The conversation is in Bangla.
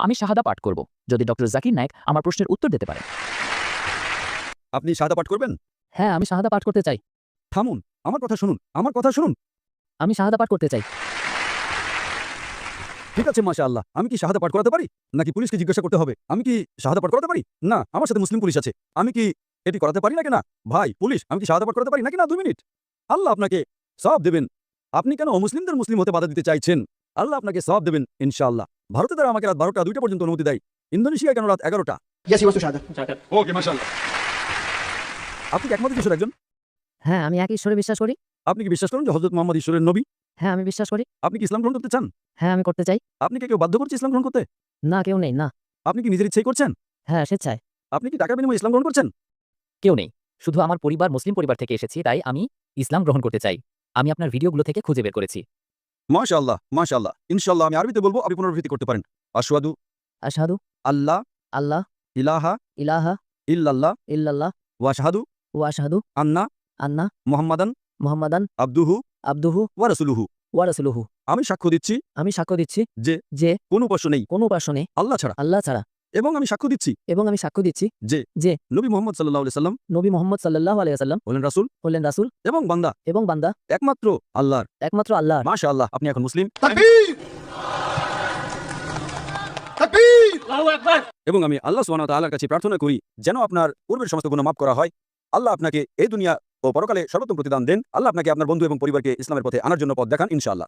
আমি শাহাদা পাঠ করব যদি ডক্টর জাকির নায়েক আমার প্রশ্নের উত্তর দিতে পারে। আপনি শাহাদা পাঠ করবেন? হ্যাঁ, আমি শাহাদা পাঠ করতে চাই। থামুন, আমার কথা শুনুন, আমার কথা শুনুন। আমি শাহাদা পাঠ করতে চাই। ঠিক আছে মাশাআল্লাহ। আমি কি শাহাদা পাঠ করাতে পারি? নাকি পুলিশকে জিজ্ঞাসা করতে হবে? আমি কি শাহাদা পাঠ করাতে পারি? না, আমার সাথে মুসলিম পুলিশ আছে। আমি কি এটি করাতে পারি নাকি না? ভাই পুলিশ, আমি কি শাহাদা পাঠ করাতে পারি নাকি না? 2 মিনিট। আল্লাহ আপনাকে সওয়াব দেবেন। আপনি কেন অমুসলিমদের মুসলিম হতে বাধা দিতে চাইছেন? আল্লাহ আপনাকে সওয়াব দেবেন ইনশাআল্লাহ। ভারতে তারা আমাকে রাত 12টা 2টা পর্যন্ত অনুমতি দেয়। ইন্দোনেশিয়ায় কেন রাত 11টা? Yes, he was to Shahada. ওকে মাশাআল্লাহ। আপনি কি একমাত্র ঈশ্বর একজন? হ্যাঁ, আমি এক ঈশ্বরে বিশ্বাস করি। আপনি কি বিশ্বাস করেন যে হযরত মুহাম্মদ ঈশ্বরের নবী? হ্যাঁ, আমি বিশ্বাস করি। আপনি কি ইসলাম গ্রহণ করতে চান? হ্যাঁ, আমি করতে চাই। আপনি কি কেউ বাধ্য করছে ইসলাম গ্রহণ করতে? না, কেউ নেই, না। আপনি কি নিজের ইচ্ছাই করছেন? হ্যাঁ, স্বেচ্ছায়। আপনি কি টাকার বিনিময়ে ইসলাম গ্রহণ করছেন? কেউ নেই। শুধু আমার পরিবার মুসলিম পরিবার থেকে এসেছি, তাই আমি ইসলাম গ্রহণ করতে চাই। আমি আপনার ভিডিওগুলো থেকে খুঁজে বের করেছি। মাশাআল্লাহ, মাশাআল্লাহ। ইনশাআল্লাহ আমি আরবিতে বলবো, আপনি পুনরাবৃত্তি করতে পারেন। আশহাদু আশহাদু আল্লাহ আল্লাহ ইলাহা ইলাহা ইল্লাল্লাহ ইল্লাল্লাহ ওয়া আশহাদু ওয়া আশহাদু আন্না আন্না মুহাম্মাদান মুহাম্মাদান আবদুহু আবদুহু ওয়া রাসূলুহু। ওয়া রাসূলুহু। আমি সাক্ষ্য দিচ্ছি আমি সাক্ষ্য দিচ্ছি যে যে কোনো উপাস্য নেই কোনো উপাস্য নেই আল্লাহ ছাড়া। আল্লাহ ছাড়া, এবং আমি সাক্ষ্য দিচ্ছি এবং আমি সাক্ষ্য দিচ্ছি যে যে নবী মুহাম্মদ সাল্লাল্লাহু আলাইহি সাল্লাম নবী মুহাম্মদ সাল্লাল্লাহু আলাইহি ওয়াসাল্লাম হলেন রাসূল হলেন রাসূল এবং বান্দা এবং বান্দা একমাত্র আল্লাহর। একমাত্র আল্লাহর। মাশাআল্লাহ, আপনি এখন মুসলিম। Takbir! Takbir! এবং আমি আল্লাহ সুবহানাহু ওয়া তাআলার কাছে প্রার্থনা করি যেন আপনার পূর্বের সমস্ত গুনাহ মাফ করা হয়। আল্লাহ আপনাকে এই দুনিয়া ও পরকালে সর্বোত্তম প্রতিদান দেন। আল্লাহ আপনাকে আপনার বন্ধু এবং পরিবারকে ইসলামের পথে আনার জন্য পথ দেখান ইনশাআল্লাহ।